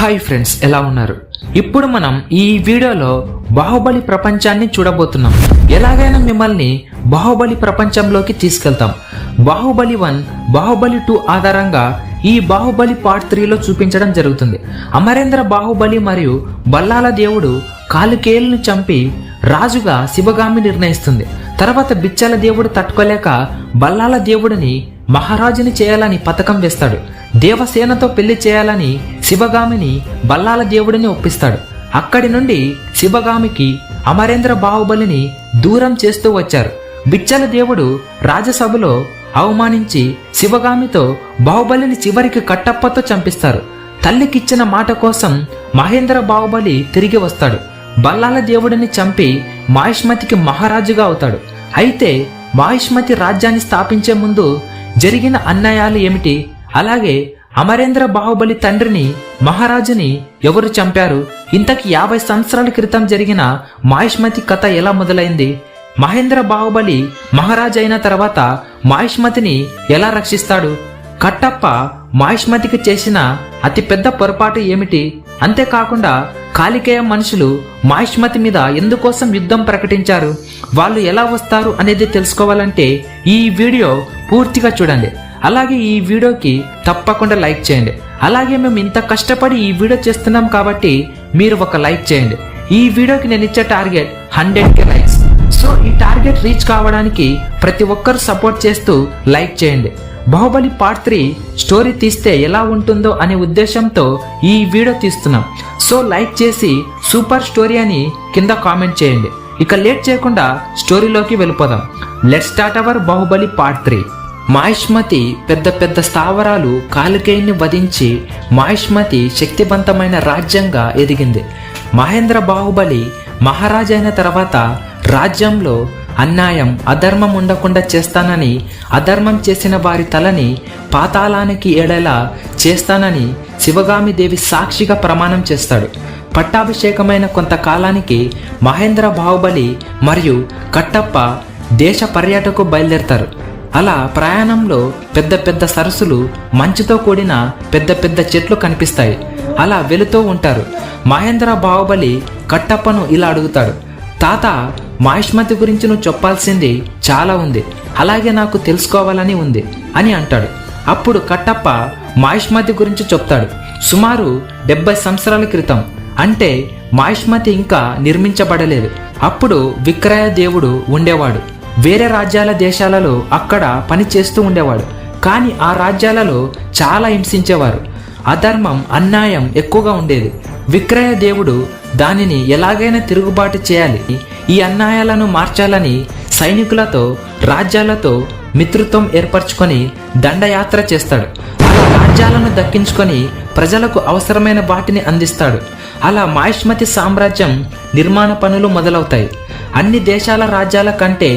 Hi friends, ఎలా ఉన్నారు? ఇప్పుడు మనం ఈ వీడియోలో బాహుబలి ప్రపంచాన్ని చూడబోతున్నాం. ఎలాగైనా మిమ్మల్ని బాహుబలి ప్రపంచంలోకి తీసుకెళ్తాం. బాహుబలి 1, బాహుబలి 2 ఆధారంగా ఈ బాహుబలి పార్ట్ 3లో చూపించడం జరుగుతుంది. అమరేంద్ర బాహుబలి మరియు బల్లాల దేవుడు కాలుకేయులను చంపి రాజుగా శివగామి నిర్ణయిస్తుంది. తర్వాత బిచ్చల దేవుడు తట్టుకోలేక బల్లాల దేవుడిని మహారాజుని చేయాలని పథకం వేస్తాడు. దేవసేనతో పెళ్లి చేయాలని శివగామిని బల్లాల దేవుడిని ఒప్పిస్తాడు. అక్కడి నుండి శివగామికి అమరేంద్ర బాహుబలిని దూరం చేస్తూ వచ్చారు. బిచ్చల దేవుడు రాజసభలో అవమానించి శివగామితో బాహుబలిని చివరికి కట్టప్పతో చంపిస్తారు. తల్లికిచ్చిన మాట కోసం మహేంద్ర బాహుబలి తిరిగి వస్తాడు. బల్లాల దేవుడిని చంపి మాహిష్మతికి మహారాజుగా అవుతాడు. అయితే మాహిష్మతి రాజ్యాన్ని స్థాపించే ముందు జరిగిన అన్యాయాలు ఏమిటి, అలాగే అమరేంద్ర బాహుబలి తండ్రిని మహారాజుని ఎవరు చంపారు, ఇంతకి 50 సంవత్సరాల క్రితం జరిగిన మాహిష్మతి కథ ఎలా మొదలైంది, మహేంద్ర బాహుబలి మహారాజు అయిన తర్వాత మాహిష్మతిని ఎలా రక్షిస్తాడు, కట్టప్ప మాహిష్మతికి చేసిన అతి పెద్ద పొరపాటు ఏమిటి, అంతేకాకుండా కాలికేయ మనుషులు మాహిష్మతి మీద ఎందుకోసం యుద్ధం ప్రకటించారు, వాళ్ళు ఎలా వస్తారు అనేది తెలుసుకోవాలంటే ఈ వీడియో పూర్తిగా చూడండి. అలాగే ఈ వీడియోకి తప్పకుండా లైక్ చేయండి. అలాగే మేము ఇంత కష్టపడి ఈ వీడియో చేస్తున్నాం కాబట్టి మీరు ఒక లైక్ చేయండి. ఈ వీడియోకి నేను ఇచ్చే టార్గెట్ 100K లైక్స్. సో ఈ టార్గెట్ రీచ్ కావడానికి ప్రతి ఒక్కరు సపోర్ట్ చేస్తూ లైక్ చేయండి. బాహుబలి పార్ట్ 3 స్టోరీ తీస్తే ఎలా ఉంటుందో అనే ఉద్దేశంతో ఈ వీడియో తీస్తున్నాం. సో లైక్ చేసి సూపర్ స్టోరీ అని కింద కామెంట్ చేయండి. ఇక లేట్ చేయకుండా స్టోరీలోకి వెళ్ళిపోదాం. Let's start our Baahubali part 3. Mahishmati పెద్ద పెద్ద స్థావరాలు కాలికేయుని వధించి మాహిష్మతి శక్తివంతమైన రాజ్యంగా ఎదిగింది. మహేంద్ర బాహుబలి మహారాజైన తర్వాత రాజ్యంలో అన్యాయం అధర్మం ఉండకుండా చేస్తానని, అధర్మం చేసిన వారి తలని పాతాళానికి ఏడేలా చేస్తానని శివగామి దేవి సాక్షిగా ప్రమాణం చేస్తాడు. పట్టాభిషేకమైన కొంతకాలానికి మహేంద్ర బాహుబలి మరియు కట్టప్ప దేశ పర్యటకు బయలుదేరతారు. అలా ప్రయాణంలో పెద్ద పెద్ద సరస్సులు, మంచుతో కూడిన పెద్ద పెద్ద చెట్లు కనిపిస్తాయి. అలా వెళుతూ ఉంటారు. మహేంద్ర బాహుబలి కట్టప్పను ఇలా అడుగుతాడు, తాత, మాహిష్మతి గురించి నువ్వు చెప్పాల్సింది చాలా ఉంది, అలాగే నాకు తెలుసుకోవాలని ఉంది అని అంటాడు. అప్పుడు కట్టప్ప మాహిష్మతి గురించి చెప్తాడు. సుమారు 70 సంవత్సరాల క్రితం, అంటే మాహిష్మతి ఇంకా నిర్మించబడలేదు, అప్పుడు విక్రయ దేవుడు ఉండేవాడు. వేరే రాజ్యాల దేశాలలో అక్కడ పని చేస్తూ ఉండేవాడు. కానీ ఆ రాజ్యాలలో చాలా హింసించేవారు. అధర్మం అన్యాయం ఎక్కువగా ఉండేది. విక్రయ దేవుడు దానిని ఎలాగైనా తిరుగుబాటు చేయాలి, ఈ అన్యాయాలను మార్చాలని సైనికులతో రాజ్యాలతో మిత్రత్వం ఏర్పరచుకొని దండయాత్ర చేస్తాడు. అలా రాజ్యాలను దక్కించుకొని ప్రజలకు అవసరమైన వాటిని అందిస్తాడు. అలా మాహిష్మతి సామ్రాజ్యం నిర్మాణ పనులు మొదలవుతాయి. అన్ని దేశాల రాజ్యాల కంటే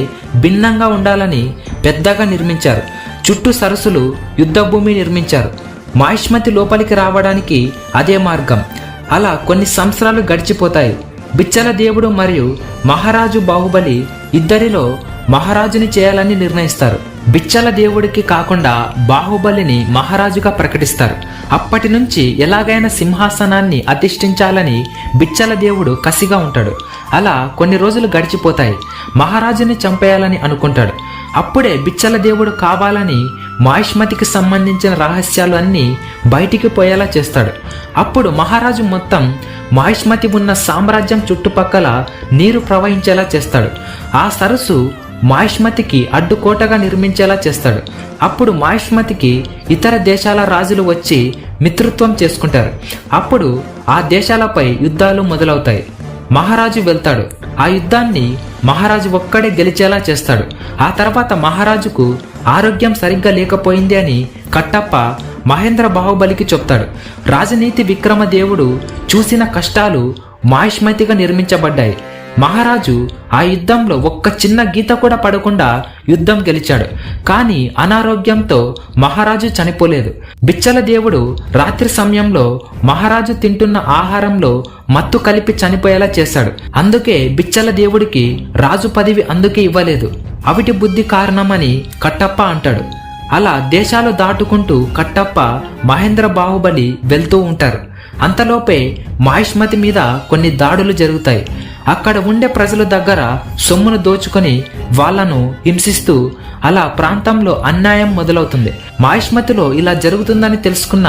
భిన్నంగా ఉండాలని పెద్దగా నిర్మించారు. చుట్టూ సరస్సులు, యుద్ధభూమి నిర్మించారు. మాహిష్మతి లోపలికి రావడానికి అదే మార్గం. అలా కొన్ని సంవత్సరాలు గడిచిపోతాయి. బిచ్చల దేవుడు మరియు మహారాజు బాహుబలి ఇద్దరిలో మహారాజుని చేయాలని నిర్ణయిస్తారు. బిచ్చల దేవుడికి కాకుండా బాహుబలిని మహారాజుగా ప్రకటిస్తారు. అప్పటి నుంచి ఎలాగైనా సింహాసనాన్ని అధిష్ఠించాలని బిచ్చల దేవుడు కసిగా ఉంటాడు. అలా కొన్ని రోజులు గడిచిపోతాయి. మహారాజుని చంపేయాలని అనుకుంటాడు. అప్పుడే బిచ్చల దేవుడు కావాలని మాహిష్మతికి సంబంధించిన రహస్యాలు అన్నీ బయటికి పోయేలా చేస్తాడు. అప్పుడు మహారాజు మొత్తం మాహిష్మతి ఉన్న సామ్రాజ్యం చుట్టుపక్కల నీరు ప్రవహించేలా చేస్తాడు. ఆ సరస్సు మాహిష్మతికి అడ్డుకోటగా నిర్మించేలా చేస్తాడు. అప్పుడు మాహిష్మతికి ఇతర దేశాల రాజులు వచ్చి మిత్రత్వం చేసుకుంటారు. అప్పుడు ఆ దేశాలపై యుద్ధాలు మొదలవుతాయి. మహారాజు వెళ్తాడు. ఆ యుద్ధాన్ని మహారాజు ఒక్కడే గెలిచేలా చేస్తాడు. ఆ తర్వాత మహారాజుకు ఆరోగ్యం సరిగ్గా లేకపోయింది అని కట్టప్ప మహేంద్ర బాహుబలికి చెప్తాడు. రాజనీతి విక్రమ దేవుడు చూసిన కష్టాలు మాహిష్మతిగా నిర్మించబడ్డాయి. మహారాజు ఆ యుద్ధంలో ఒక్క చిన్న గీత కూడా పడకుండా యుద్ధం గెలిచాడు. కానీ అనారోగ్యంతో మహారాజు చనిపోలేదు. బిచ్చల దేవుడు రాత్రి సమయంలో మహారాజు తింటున్న ఆహారంలో మత్తు కలిపి చనిపోయేలా చేశాడు. అందుకే బిచ్చల దేవుడికి రాజు పదవి అందుకే ఇవ్వలేదు. అవిటి బుద్ధి కారణమని కట్టప్ప అంటాడు. అలా దేశాలు దాటుకుంటూ కట్టప్ప మహేంద్ర బాహుబలి వెళ్తూ ఉంటారు. అంతలోపే మాహిష్మతి మీద కొన్ని దాడులు జరుగుతాయి. అక్కడ ఉండే ప్రజల దగ్గర సొమ్మును దోచుకొని వాళ్లను హింసిస్తూ అలా ప్రాంతంలో అన్యాయం మొదలవుతుంది. మాహిష్మతిలో ఇలా జరుగుతుందని తెలుసుకున్న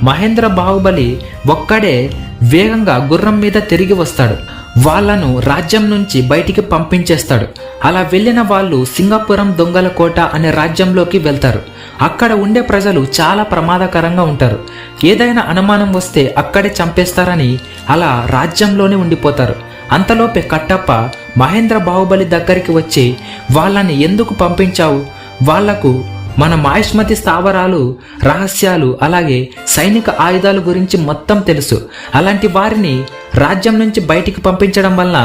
మహేంద్ర బాహుబలి ఒక్కడే వేగంగా గుర్రం మీద తిరిగి వస్తాడు. వాళ్లను రాజ్యం నుంచి బయటికి పంపించేస్తాడు. అలా వెళ్ళిన వాళ్ళు సింగపురం దొంగల కోట అనే రాజ్యంలోకి వెళ్తారు. అక్కడ ఉండే ప్రజలు చాలా ప్రమాదకరంగా ఉంటారు. ఏదైనా అనుమానం వస్తే అక్కడే చంపేస్తారని అలా రాజ్యంలోనే ఉండిపోతారు. అంతలోపే కట్టప్ప మహేంద్ర బాహుబలి దగ్గరికి వచ్చి వాళ్ళని ఎందుకు పంపించావు, వాళ్లకు మన మాహిష్మతి స్థావరాలు, రహస్యాలు, అలాగే సైనిక ఆయుధాల గురించి మొత్తం తెలుసు. అలాంటి వారిని రాజ్యం నుంచి బయటికి పంపించడం వల్ల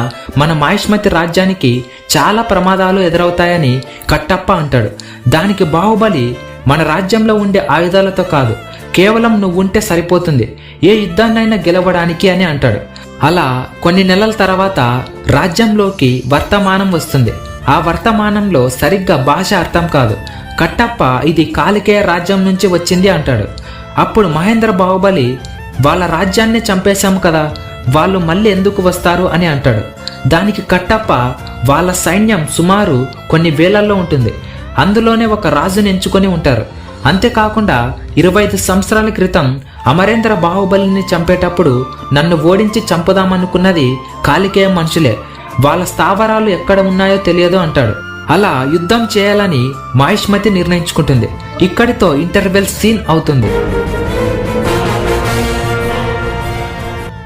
మన మాహిష్మతి రాజ్యానికి చాలా ప్రమాదాలు ఎదురవుతాయని కట్టప్ప అంటాడు. దానికి బాహుబలి, మన రాజ్యంలో ఉండే ఆయుధాలతో కాదు, కేవలం నువ్వు ఉంటే సరిపోతుంది ఏ యుద్ధాన్నైనా గెలవడానికి అని అంటాడు. అలా కొన్ని నెలల తర్వాత రాజ్యంలోకి వర్తమానం వస్తుంది. ఆ వర్తమానంలో సరిగ్గా భాష అర్థం కాదు. కట్టప్ప ఇది కాలికేయ రాజ్యం నుంచి వచ్చింది అంటాడు. అప్పుడు మహేంద్ర బాహుబలి, వాళ్ళ రాజ్యాన్ని చంపేశాము కదా, వాళ్ళు మళ్ళీ ఎందుకు వస్తారు అని అంటాడు. దానికి కట్టప్ప, వాళ్ళ సైన్యం సుమారు కొన్ని వేలల్లో ఉంటుంది, అందులోనే ఒక రాజుని ఎంచుకొని ఉంటారు. అంతేకాకుండా 25 సంవత్సరాల క్రితం అమరేంద్ర బాహుబలిని చంపేటప్పుడు నన్ను ఓడించి చంపుదామనుకున్నది కాలికేయ మనుషులే, వాళ్ళ స్థావరాలు ఎక్కడ ఉన్నాయో తెలియదు అంటాడు. అలా యుద్ధం చేయాలని మాహిష్మతి నిర్ణయించుకుంటుంది. ఇక్కడితో ఇంటర్వెల్ సీన్ అవుతుంది.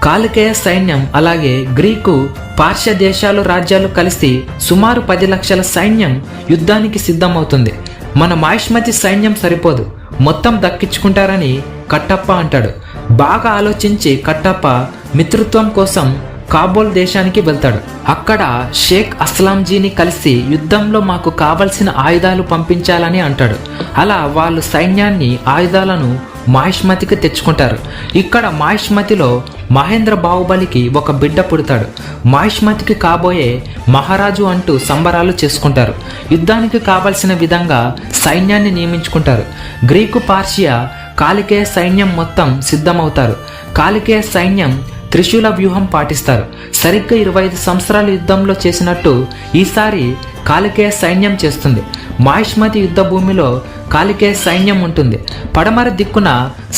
కాలికేయ సైన్యం అలాగే గ్రీకు, పార్శ్య దేశాలు, రాజ్యాలు కలిసి సుమారు 10 లక్షల సైన్యం యుద్ధానికి సిద్ధమవుతుంది. మన మాహిష్మతి సైన్యం సరిపోదు, మొత్తం దక్కించుకుంటారని కట్టప్ప అంటాడు. బాగా ఆలోచించి కట్టప్ప మిత్రత్వం కోసం కాబూల్ దేశానికి వెళ్తాడు. అక్కడ షేక్ అస్లాంజీని కలిసి యుద్ధంలో మాకు కావలసిన ఆయుధాలు పంపించాలని అంటాడు. అలా వాళ్ళు సైన్యాన్ని, ఆయుధాలను మాహిష్మతికి తెచ్చుకుంటారు. ఇక్కడ మాహిష్మతిలో మహేంద్ర బాహుబలికి ఒక బిడ్డ పుడతాడు. మాహిష్మతికి కాబోయే మహారాజు అంటూ సంబరాలు చేసుకుంటారు. యుద్ధానికి కావలసిన విధంగా సైన్యాన్ని నియమించుకుంటారు. గ్రీకు, పార్షియా, కాలికేయ సైన్యం మొత్తం సిద్ధమవుతారు. కాలికేయ సైన్యం త్రిశూల వ్యూహం పాటిస్తారు. సరిగ్గా 25 సంవత్సరాల యుద్ధంలో చేసినట్టు ఈసారి కాలికేయ సైన్యం చేస్తుంది. మాహిష్మతి యుద్ధ భూమిలో కాలికేయ సైన్యం ఉంటుంది. పడమర దిక్కున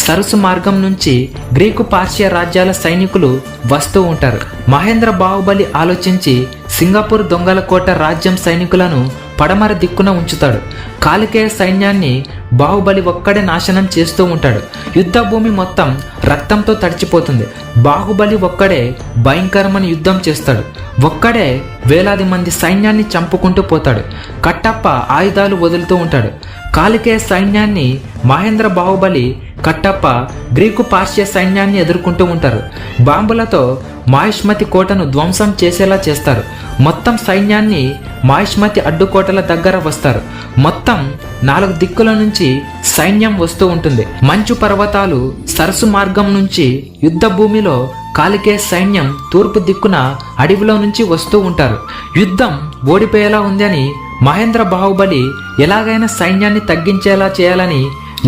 సరస్సు మార్గం నుంచి గ్రీకు, పార్షియా రాజ్యాల సైనికులు వస్తూ ఉంటారు. మహేంద్ర బాహుబలి ఆలోచించి సింగపూర్ దొంగల కోట రాజ్యం సైనికులను పడమర దిక్కున ఉంచుతాడు. కాలికేయ సైన్యాన్ని బాహుబలి ఒక్కడే నాశనం చేస్తూ ఉంటాడు. యుద్ధ భూమి మొత్తం రక్తంతో తడిచిపోతుంది. బాహుబలి ఒక్కడే భయంకరమైన యుద్ధం చేస్తాడు. ఒక్కడే వేలాది మంది సైన్యాన్ని చంపుకుంటూ పోతాడు. కట్టప్ప ఆయుధాలు వదులుతూ ఉంటాడు. కాలికేయ సైన్యాన్ని మహేంద్ర బాహుబలి, కట్టప్ప గ్రీకు, పార్శ్య సైన్యాన్ని ఎదుర్కొంటూ ఉంటారు. బాంబులతో మాహిష్మతి కోటను ధ్వంసం చేసేలా చేస్తారు. మొత్తం సైన్యాన్ని మాహిష్మతి అడ్డుకోటల దగ్గర వస్తారు. మొత్తం 4 దిక్కుల నుంచి సైన్యం వస్తూ ఉంటుంది. మంచు పర్వతాలు, సరస్సు మార్గం నుంచి యుద్ధ భూమిలో కాలికేయ సైన్యం తూర్పు దిక్కున అడవిలో నుంచి వస్తూ ఉంటారు. యుద్ధం ఓడిపోయేలా ఉందని మహేంద్ర బాహుబలి ఎలాగైనా సైన్యాన్ని తగ్గించేలా చేయాలని,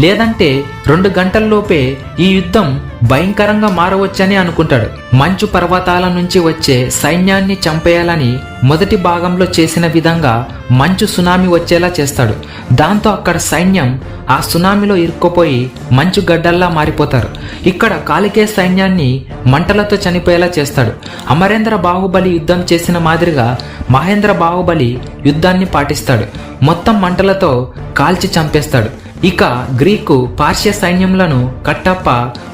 లేదంటే 2 గంటల్లోపే ఈ యుద్ధం భయంకరంగా మారవచ్చని అనుకుంటాడు. మంచు పర్వతాల నుంచి వచ్చే సైన్యాన్ని చంపేయాలని మొదటి భాగంలో చేసిన విధంగా మంచు సునామీ వచ్చేలా చేస్తాడు. దాంతో అక్కడ సైన్యం ఆ సునామీలో ఇరుక్కుపోయి మంచు గడ్డల్లా మారిపోతారు. ఇక్కడ కాలికేయ సైన్యాన్ని మంటలతో చనిపోయేలా చేస్తాడు. అమరేంద్ర బాహుబలి యుద్ధం చేసిన మాదిరిగా మహేంద్ర బాహుబలి యుద్ధాన్ని పాటిస్తాడు. మొత్తం మంటలతో కాల్చి చంపేస్తాడు. ఇక గ్రీకు, పార్శ్య సైన్యములను కట్టప్ప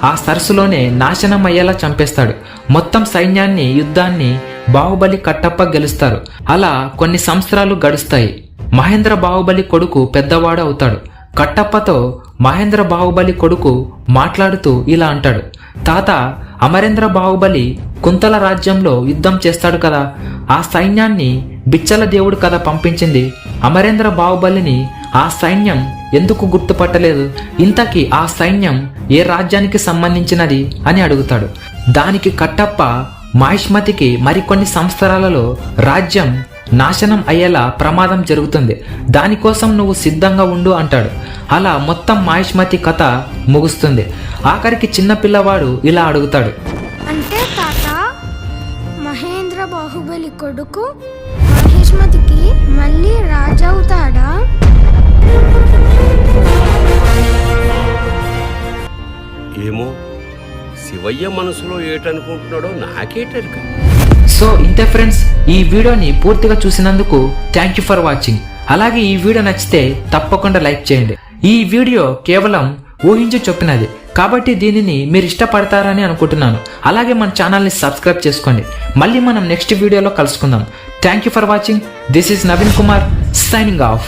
ఆ సరస్సులోనే నాశనం అయ్యేలా చంపేస్తాడు. మొత్తం సైన్యాన్ని, యుద్ధాన్ని బాహుబలి, కట్టప్ప గెలుస్తారు. అలా కొన్ని సంవత్సరాలు గడుస్తాయి. మహేంద్ర బాహుబలి కొడుకు పెద్దవాడు అవుతాడు. కట్టప్పతో మహేంద్ర బాహుబలి కొడుకు మాట్లాడుతూ ఇలా అంటాడు: తాత, అమరేంద్ర బాహుబలి కుంతల రాజ్యంలో యుద్ధం చేస్తాడు కదా, ఆ సైన్యాన్ని బిచ్చల దేవుడు కదా పంపించింది. అమరేంద్ర బాహుబలిని ఆ సైన్యం ఎందుకు గుర్తుపట్టలేదు? ఇంతకీ ఆ సైన్యం ఏ రాజ్యానికి సంబంధించినది అని అడుగుతాడు. దానికి కట్టప్ప మాహిష్మతికి మరికొన్ని సంవత్సరాలలో రాజ్యం నాశనం అయ్యేలా ప్రమాదం జరుగుతుంది, దానికోసం నువ్వు సిద్ధంగా ఉండు అంటాడు. అలా మొత్తం మాహిష్మతి కథ ముగుస్తుంది. ఆఖరికి చిన్న పిల్లవాడు ఇలా అడుగుతాడు, అంటే తాత మహేంద్ర బాహుబలి కొడుకు మహిష్మతికి మళ్ళీ రాజవుతాడా? ఏమో శివయ్య మనసులో ఏటనుకుంటున్నాడో నాకేటరుక. సో ఇంతే ఫ్రెండ్స్, ఈ వీడియోని పూర్తిగా చూసినందుకు థ్యాంక్ యూ ఫర్ వాచింగ్. అలాగే ఈ వీడియో నచ్చితే తప్పకుండా లైక్ చేయండి. ఈ వీడియో కేవలం ఊహించి చెప్పినది కాబట్టి దీనిని మీరు ఇష్టపడతారని అనుకుంటున్నాను. అలాగే మన ఛానల్ని సబ్స్క్రైబ్ చేసుకోండి. మళ్ళీ మనం నెక్స్ట్ వీడియోలో కలుసుకుందాం. Thank you for watching. This is Naveen Kumar signing off.